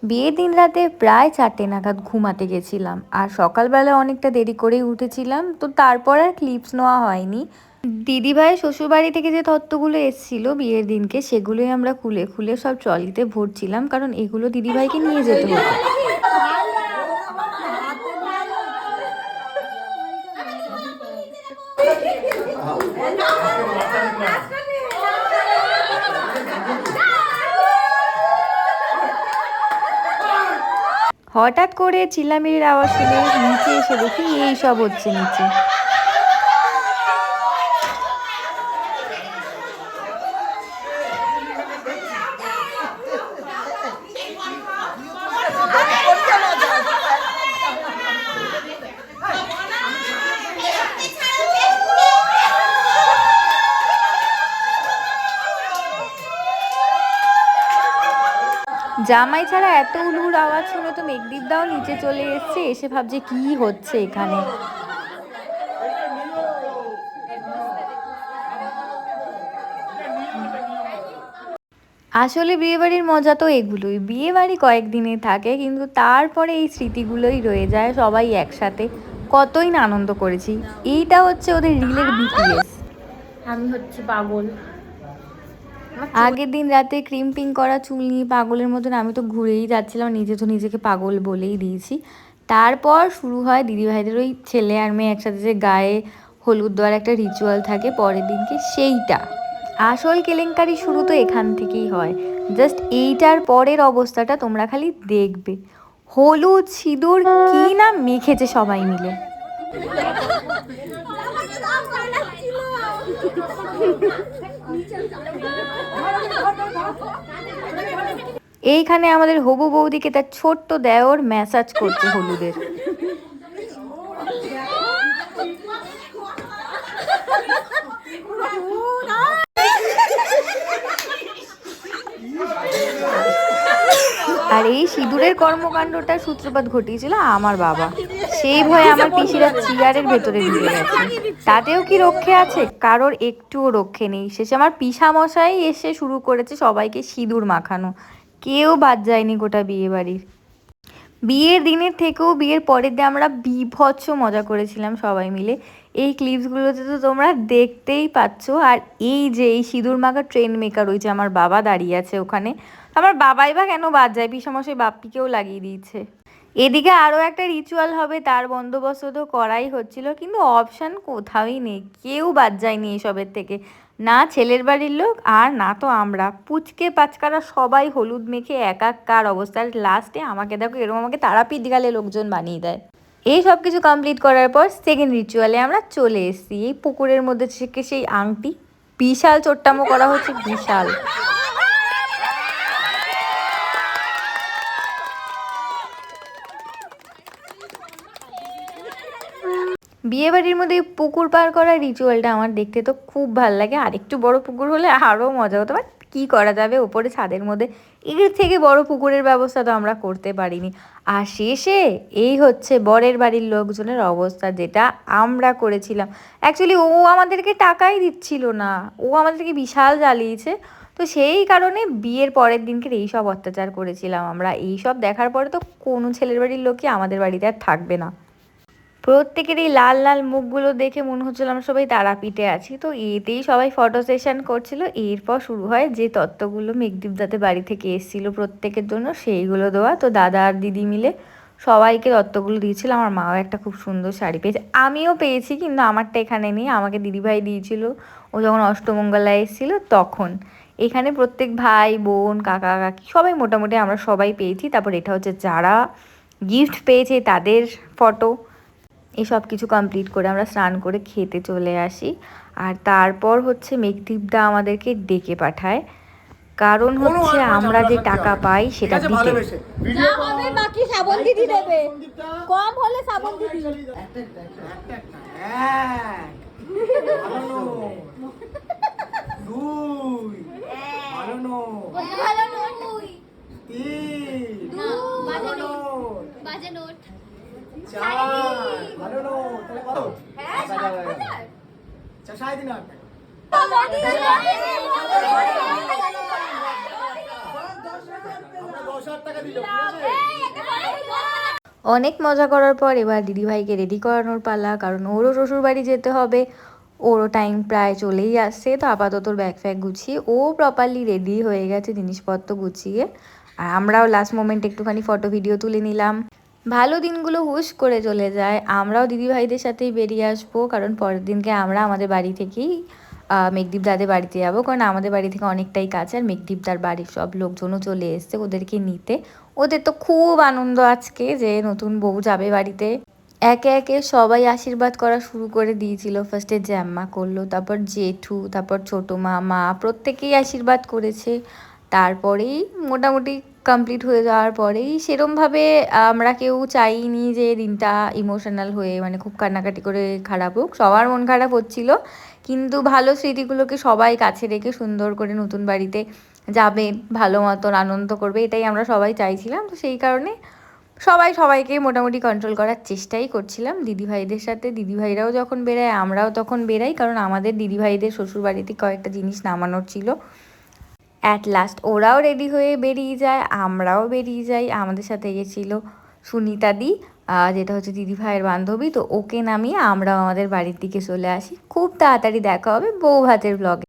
বিয়ের দিন রাতে প্রায় 4টে নাগাদ ঘুমাতে গেছিলাম, আর সকালবেলা অনেকটা দেরি করেই উঠেছিলাম, তো তারপর আর ক্লিপস নেওয়া হয়নি। দিদিভাইয়ের শ্বশুরবাড়ি থেকে যে তত্ত্বগুলো এসেছিল বিয়ের দিনকে, সেগুলোই আমরা খুলে খুলে সব ট্রলিতে ভরছিলাম, কারণ এগুলো দিদিভাইকে নিয়ে যেতে হতো। হঠাৎ করে চিল্লামিল্লির আওয়াজ শুনে নিচে এসে দেখি এই সব হচ্ছে নিচে। জামাই ছাড়া এত উলুর আওয়াজ শুনে তো মেঘদীপদাও নিচে চলে এসছে, এসে ভাবছে কি হচ্ছে এখানে। আসলে বিয়েবাড়ির মজা তো এগুলোই, বিয়েবাড়ি কয়েকদিনে থাকে কিন্তু তারপরে এই স্মৃতিগুলোই রয়ে যায়, সবাই একসাথে কতই না আনন্দ করেছি। এইটা হচ্ছে ওদের রিলের বিটিএস। আমি হচ্ছে পাগল। আগের দিন রাতে ক্রিম্পিং করা চুল নিয়ে পাগলের মতন আমি তো ঘুরেই যাচ্ছিলাম, নিজে তো নিজেকে পাগল বলেই দিয়েছি। তারপর শুরু হয় দিদিভাইদের ওই ছেলে আর মেয়ে একসাথে যে গায়ে হলুদ দেওয়ার একটা রিচুয়াল থাকে পরের দিনকে, সেইটা আসল কেলেঙ্কারি শুরু তো এখান থেকেই হয়। জাস্ট এইটার পরের অবস্থাটা তোমরা খালি দেখবে, হলুদ সিঁদুর কি না মেখেছে সবাই মিলে। এইখানে আমাদের হবু বৌদিকে তার ছোট্ট দেওর ম্যাসাজ করছে হলুদের। আর এই সিঁদুরের কর্মকাণ্ডটার সূত্রপাত ঘটিয়েছিল আমার বাবা। সেই ভয়ে আমার পিসিরা চেয়ারের ভেতরে ঢুকে গেছে। তাতেও কি রক্ষে আছে? কারোর একটুও রক্ষে নেই। শেষে আমার পিসামশাই এসে শুরু করেছে সবাইকে সিঁদুর মাখানো। কেউ বাদ যায়নি গোটা বিয়ে বাড়ির। বিয়ের দিনের থেকেও বিয়ের পরের দিন আমরা বীভৎস মজা করেছিলাম সবাই মিলে। এই ক্লিপসগুলোতে তো তোমরা দেখতেই পাচ্ছ। আর এই যে এই সিঁদুর মাখা ট্রেন মেকার, ওই যে আমার বাবা দাঁড়িয়ে আছে ওখানে, আমার বাবাই বা কেন বাদ যায়, পিসামশাই বাপ্পিকেও লাগিয়ে দিয়েছে। এদিকে আরও একটা রিচুয়াল হবে তার বন্দোবস্ত তো করাই হচ্ছিল, কিন্তু অপশান কোথাওই নেই, কেউ বাদ যায়নি এসবের থেকে, না ছেলের বাড়ির লোক আর না তো আমরা। পুচকে পাচকারা সবাই হলুদ মেখে একাকার অবস্থার, লাস্টে আমাকে দেখো এরকম আমাকে তারাপীঠ গেলে লোকজন বানিয়ে দেয়। এই সব কিছু কমপ্লিট করার পর সেকেন্ড রিচুয়ালে আমরা চলে এসেছি। এই পুকুরের মধ্যে থেকে সেই আংটি, বিশাল চোট্টামো করা হচ্ছে, বিশাল। বিয়েবাড়ির মধ্যে পুকুর পার করার রিচুয়ালটা আমার দেখতে তো খুব ভাল লাগে, আর একটু বড় পুকুর হলে আরও মজা হতো, বাট কী করা যাবে, ওপরে ছাদের মধ্যে এর থেকে বড় পুকুরের ব্যবস্থা তো আমরা করতে পারিনি। আর শেষে এই হচ্ছে বরের বাড়ির লোকজনের অবস্থা, যেটা আমরা করেছিলাম। অ্যাকচুয়ালি ও আমাদেরকে টাকাই দিচ্ছিল না, ও আমাদেরকে বিশাল জ্বালিয়েছে। তো সেই কারণে বিয়ের পরের দিনকে এইসব অত্যাচার করেছিলাম আমরা। এইসব দেখার পরে তো কোনো ছেলের বাড়ির লোকই আমাদের বাড়িতে আর থাকবে না। প্রত্যেকের এই লাল লাল মুখগুলো দেখে মনে হচ্ছিল আমরা সবাই তারাপীঠে আছি। তো এতেই সবাই ফটো সেশন করছিল। এরপর শুরু হয় যে তত্ত্বগুলো মেঘদীপ দাতে বাড়ি থেকে এসেছিলো প্রত্যেকের জন্য, সেইগুলো দেওয়া। তো দাদা আর দিদি মিলে সবাইকে তত্ত্বগুলো দিয়েছিল। আমার মাও একটা খুব সুন্দর শাড়ি পেয়েছে, আমিও পেয়েছি, কিন্তু আমারটা এখানে নেই, আমাকে দিদিভাই দিয়েছিল ও যখন অষ্টমঙ্গলায় এসেছিলো তখন। এখানে প্রত্যেক ভাই বোন কাকা কাকি সবাই মোটামুটি আমরা সবাই পেয়েছি। তারপর এটা হচ্ছে যারা গিফট পেয়েছে তাদের ফটো। এই সব কিছু কমপ্লিট করে আমরা স্নান করে খেতে চলে আসি। আর তারপর হচ্ছে মেঘদীপদা আমাদেরকে ডেকে পাঠায়, কারণ হচ্ছে আমরা যে টাকা পাই সেটা দিতে। বাকি শ্রাবণ দিদি দেবে, কম হলে শ্রাবণ দিদি। বাজে নোট ভালো নোট, তাহলে কত? হ্যাঁ ৭০০০। আচ্ছা ৩.৫ লাখ। অনেক মজা করার পর এবার দিদিভাইকে রেডি করানোর পালা, কারণ ওরও শ্বশুর বাড়ি যেতে হবে, ওরও টাইম প্রায় চলেই আসছে। তো আপাতত ওর ব্যাগ ফ্যাগ গুছিয়ে ও প্রপারলি রেডি হয়ে গেছে জিনিসপত্র গুছিয়ে। আর আমরাও লাস্ট মোমেন্ট একটুখানি ফটো ভিডিও তুলে নিলাম। ভালো দিনগুলো হুশ করে চলে যায়। আমরাও দিদিভাইদের সাথেই বেরিয়ে আসবো, কারণ পরের দিনকে আমরা আমাদের বাড়ি থেকেই মেঘদীপ দাদের বাড়িতে যাবো, কারণ আমাদের বাড়ি থেকে অনেকটাই কাছে। আর মেঘদীপ দার বাড়ির সব লোকজনও চলে এসছে ওদেরকে নিতে। ওদের তো খুব আনন্দ আজকে যে নতুন বউ যাবে বাড়িতে। একে একে সবাই আশীর্বাদ করা শুরু করে দিয়েছিল। ফার্স্টে জ্যাম্মা করলো, তারপর জেঠু, তারপর ছোটো মা প্রত্যেকেই আশীর্বাদ করেছে। তারপরেই মোটামুটি কমপ্লিট হয়ে যাওয়ার পরেই সেরমভাবে আমরা কেউ চাইনি যে দিনটা ইমোশনাল হয়ে মানে খুব কান্নাকাটি করে খারাপ হোক। সবার মন খারাপ হচ্ছিল, কিন্তু ভালো স্মৃতিগুলোকে সবাই কাছে রেখে সুন্দর করে নতুন বাড়িতে যাবে, ভালো মতন আনন্দ করবে, এটাই আমরা সবাই চাইছিলাম। তো সেই কারণে সবাই সবাইকে মোটামুটি কন্ট্রোল করার চেষ্টাই করছিলাম দিদিভাইদের সাথে। দিদিভাইরাও যখন বেরায় আমরাও তখন বেরাই, কারণ আমাদের দিদিভাইদের শ্বশুরবাড়িতে কয়েকটা জিনিস নামানোর ছিল। অ্যাট লাস্ট ওরাও রেডি হয়ে বেরিয়ে যায়, আমরাও বেরিয়ে যাই। আমাদের সাথে গেছিল সুনিতাদি, যেটা হচ্ছে দিদিভাইয়ের বান্ধবী। তো ওকে নামিয়ে আমরাও আমাদের বাড়ির দিকে চলে আসি। খুব তাড়াতাড়ি দেখা হবে বউ ভাতের ব্লগে।